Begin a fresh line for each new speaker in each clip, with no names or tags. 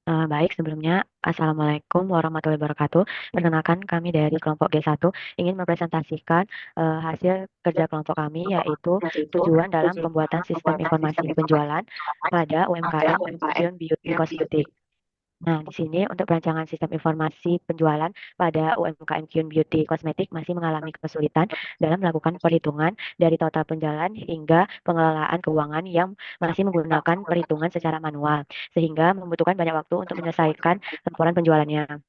Baik, sebelumnya, Assalamualaikum warahmatullahi wabarakatuh. Perkenalkan, kami dari kelompok G1 ingin mempresentasikan hasil kerja kelompok kami, yaitu tujuan dalam pembuatan sistem informasi penjualan pada UMKM Kyun Beauty Cosmetic. Nah, di sini untuk perancangan sistem informasi penjualan pada UMKM Kyun Beauty Cosmetic masih mengalami kesulitan dalam melakukan perhitungan dari total penjualan hingga pengelolaan keuangan yang masih menggunakan perhitungan secara manual, sehingga membutuhkan banyak waktu untuk menyelesaikan laporan penjualannya.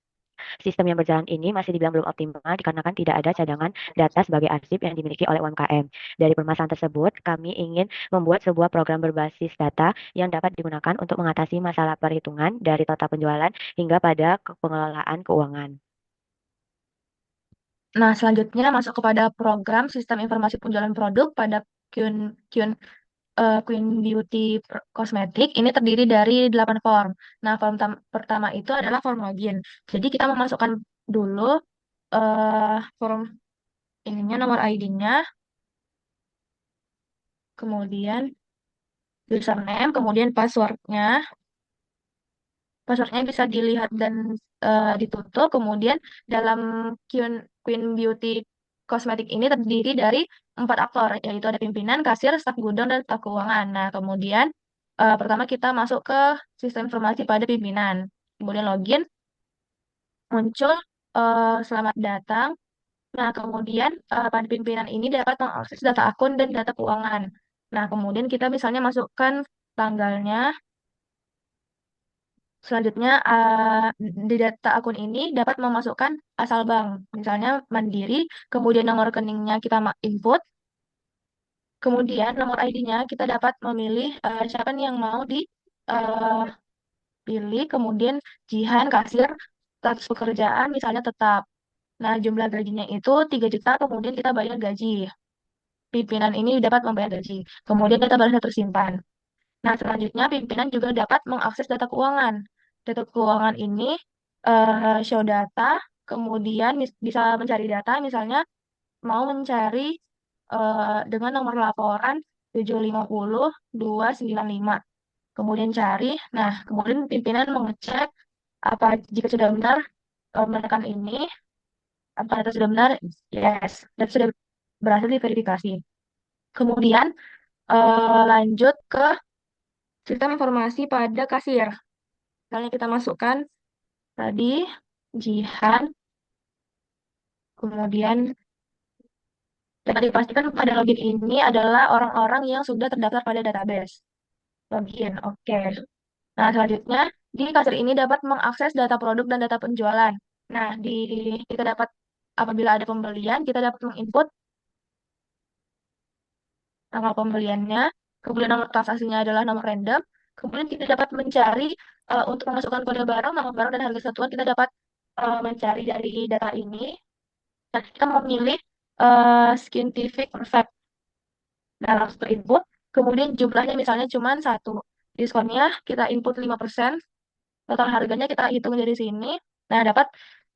Sistem yang berjalan ini masih dibilang belum optimal dikarenakan tidak ada cadangan data sebagai arsip yang dimiliki oleh UMKM. Dari permasalahan tersebut, kami ingin membuat sebuah program berbasis data yang dapat digunakan untuk mengatasi masalah perhitungan dari total penjualan hingga pada pengelolaan keuangan.
Nah, selanjutnya masuk kepada program sistem informasi penjualan produk pada Queen, Queen, Queen Beauty Cosmetic. Ini terdiri dari 8 form. Nah, form pertama itu adalah form login. Jadi kita memasukkan dulu form ininya, nomor ID-nya, kemudian username, kemudian passwordnya. Passwordnya bisa dilihat dan ditutup. Kemudian dalam Queen Beauty Cosmetic ini terdiri dari 4 aktor, yaitu ada pimpinan, kasir, staf gudang, dan staf keuangan. Nah, kemudian pertama kita masuk ke sistem informasi pada pimpinan. Kemudian login, muncul selamat datang. Nah, kemudian pada pimpinan ini dapat mengakses data akun dan data keuangan. Nah, kemudian kita misalnya masukkan tanggalnya. Selanjutnya, di data akun ini dapat memasukkan asal bank, misalnya Mandiri, kemudian nomor rekeningnya kita input, kemudian nomor ID-nya kita dapat memilih siapa nih yang mau dipilih, kemudian Jihan, kasir, status pekerjaan, misalnya tetap. Nah, jumlah gajinya itu 3 juta, kemudian kita bayar gaji. Pimpinan ini dapat membayar gaji. Kemudian data berhasil tersimpan. Nah, selanjutnya pimpinan juga dapat mengakses data keuangan. Data keuangan ini show data, kemudian bisa mencari data, misalnya mau mencari dengan nomor laporan 750-295. Kemudian cari, nah kemudian pimpinan mengecek apa jika sudah benar menekan ini, apa data sudah benar, yes, dan sudah berhasil diverifikasi. Kemudian lanjut ke sistem informasi pada kasir. Misalnya kita masukkan tadi Jihan, kemudian dapat dipastikan pada login ini adalah orang-orang yang sudah terdaftar pada database. Login, oke. Nah, selanjutnya di kasir ini dapat mengakses data produk dan data penjualan. Nah, kita dapat apabila ada pembelian, kita dapat menginput tanggal pembeliannya, kemudian nomor transaksinya adalah nomor random, kemudian kita dapat mencari untuk memasukkan kode barang, nama barang, dan harga satuan, kita dapat mencari dari data ini. Nah, kita memilih Scientific Perfect. Nah, langsung ke input. Kemudian jumlahnya misalnya cuma satu. Diskonnya kita input 5%. Total harganya kita hitung dari sini. Nah, dapat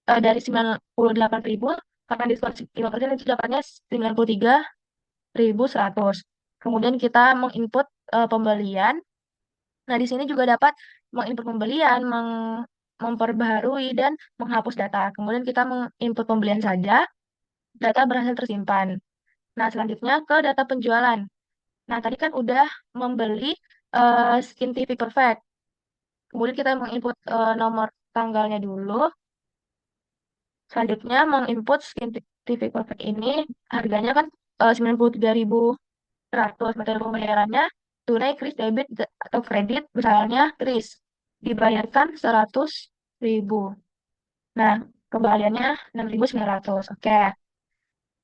dari 98.000. Karena diskon 5% itu dapatnya 93.100. Kemudian kita menginput pembelian. Nah, di sini juga dapat menginput pembelian, memperbaharui, dan menghapus data. Kemudian kita menginput pembelian saja. Data berhasil tersimpan. Nah, selanjutnya ke data penjualan. Nah, tadi kan udah membeli Skin TV Perfect. Kemudian kita menginput nomor tanggalnya dulu. Selanjutnya menginput Skin TV Perfect ini harganya kan 93.100. Metode pembayarannya tunai, kris, debit, atau kredit. Misalnya kris dibayarkan 100.000. Nah, kembaliannya 6.900. Oke.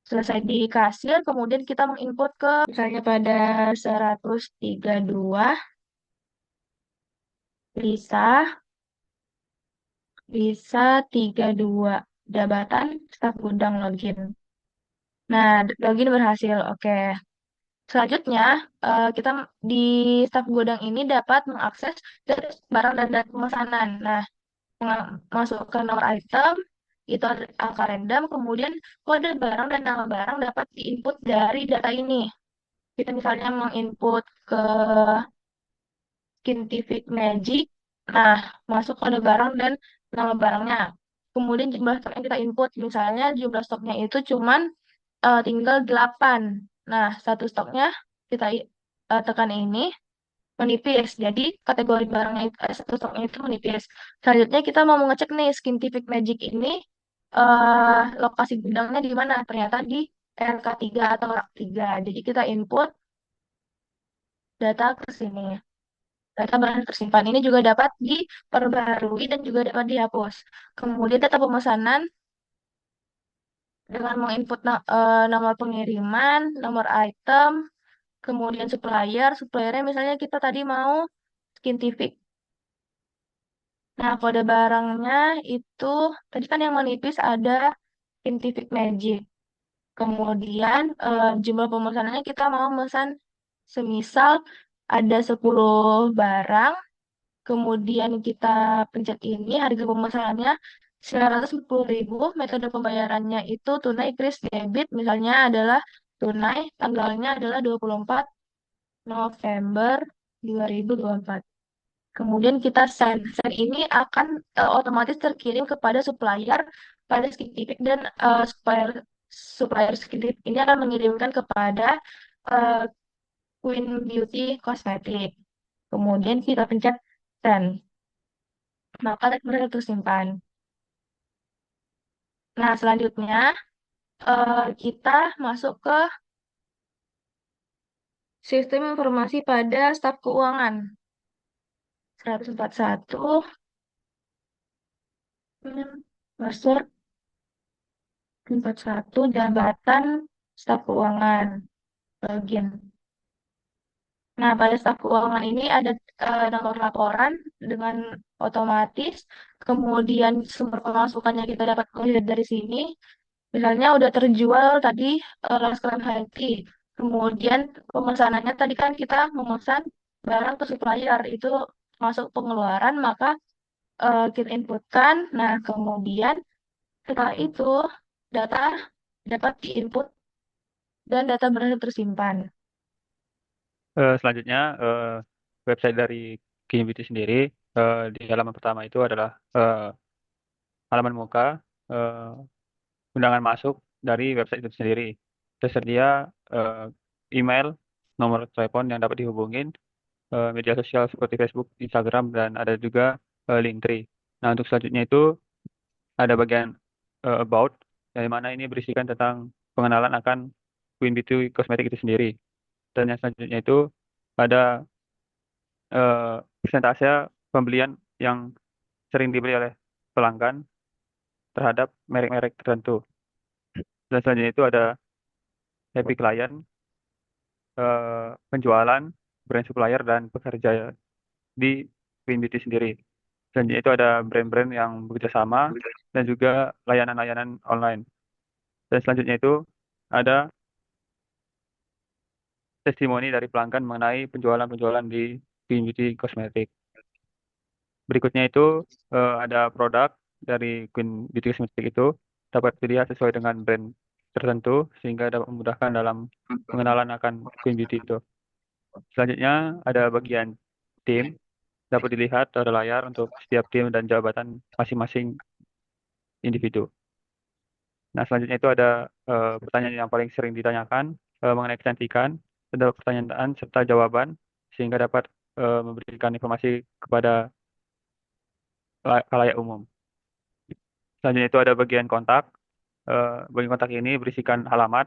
Selesai di kasir, kemudian kita menginput ke misalnya pada 132 bisa bisa 32 jabatan staf gudang login. Nah, login berhasil. Oke. Selanjutnya, kita di staf gudang ini dapat mengakses data barang dan data pemesanan. Nah, masukkan nomor item, itu ada angka random, kemudian kode barang dan nama barang dapat diinput dari data ini. Kita misalnya menginput ke Scientific Magic. Nah, masuk kode barang dan nama barangnya. Kemudian jumlah stok yang kita input. Misalnya jumlah stoknya itu cuman tinggal 8. Nah, satu stoknya kita tekan ini menipis. Jadi kategori barangnya itu, satu stoknya itu menipis. Selanjutnya kita mau mengecek nih Scientific Magic ini lokasi gudangnya di mana? Ternyata di RK3 atau RAK3. Jadi kita input data ke sini. Data berhasil tersimpan. Ini juga dapat diperbarui dan juga dapat dihapus. Kemudian data pemesanan dengan menginput nomor pengiriman, nomor item, kemudian supplier. Suppliernya misalnya kita tadi mau Scientific. Nah, kode barangnya itu tadi kan yang menipis ada Scientific Magic. Kemudian jumlah pemesanannya kita mau memesan semisal ada 10 barang, kemudian kita pencet ini harga pemesanannya 940.000, metode pembayarannya itu tunai kris debit, misalnya adalah tunai, tanggalnya adalah 24 November 2024. Kemudian kita send. Send ini akan otomatis terkirim kepada supplier pada Skintific dan supplier supplier Skintific ini akan mengirimkan kepada eh, Queen Beauty Cosmetic. Kemudian kita pencet send. Maka mereka tersimpan. Nah, selanjutnya kita masuk ke sistem informasi pada staf keuangan. 141 password 41 jabatan staf keuangan login. Nah, pada staf keuangan ini ada nomor laporan dengan otomatis, kemudian sumber pemasukannya kita dapat melihat dari sini. Misalnya udah terjual tadi Laskar Hati. Kemudian pemesanannya tadi kan kita memesan barang ke supplier itu masuk pengeluaran, maka kita inputkan. Nah, kemudian setelah itu data dapat diinput dan data berhasil tersimpan.
Selanjutnya, website dari Kinbiti sendiri, di halaman pertama itu adalah halaman muka, eh, undangan masuk dari website itu sendiri. Tersedia eh, email, nomor telepon yang dapat dihubungin, media sosial seperti Facebook, Instagram, dan ada juga Linktree. Nah, untuk selanjutnya itu ada bagian about, yang mana ini berisikan tentang pengenalan akan Queen Beauty Cosmetic itu sendiri. Dan yang selanjutnya itu ada eh, persentase pembelian yang sering dibeli oleh pelanggan terhadap merek-merek tertentu. Dan selanjutnya itu ada happy client, penjualan, brand supplier, dan pekerja di Queen Beauty sendiri. Selanjutnya itu ada brand-brand yang bekerja sama dan juga layanan-layanan online. Dan selanjutnya itu ada testimoni dari pelanggan mengenai penjualan-penjualan di Queen Beauty Cosmetic. Berikutnya itu ada produk dari Queen Beauty Cosmetic itu dapat dilihat sesuai dengan brand tertentu sehingga dapat memudahkan dalam pengenalan akan Queen Beauty itu. Selanjutnya ada bagian tim, dapat dilihat pada layar untuk setiap tim dan jabatan masing-masing individu. Nah, selanjutnya itu ada pertanyaan yang paling sering ditanyakan mengenai kecantikan, ada pertanyaan serta jawaban sehingga dapat memberikan informasi kepada khalayak umum. Selanjutnya itu ada bagian kontak. Bagian kontak ini berisikan alamat,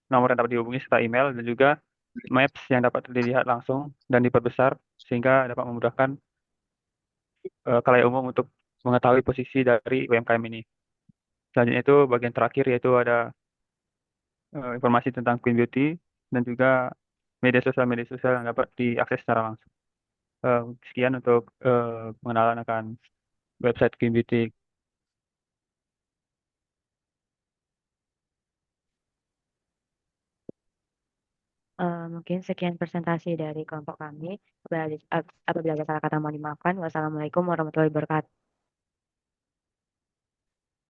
nomor yang dapat dihubungi serta email dan juga maps yang dapat dilihat langsung dan diperbesar sehingga dapat memudahkan khalayak umum untuk mengetahui posisi dari UMKM ini. Selanjutnya itu bagian terakhir yaitu ada informasi tentang Queen Beauty dan juga media sosial yang dapat diakses secara langsung. Sekian untuk pengenalan akan website Queen Beauty.
Mungkin sekian presentasi dari kelompok kami. Apabila ada salah kata mohon dimaafkan. Wassalamualaikum warahmatullahi wabarakatuh.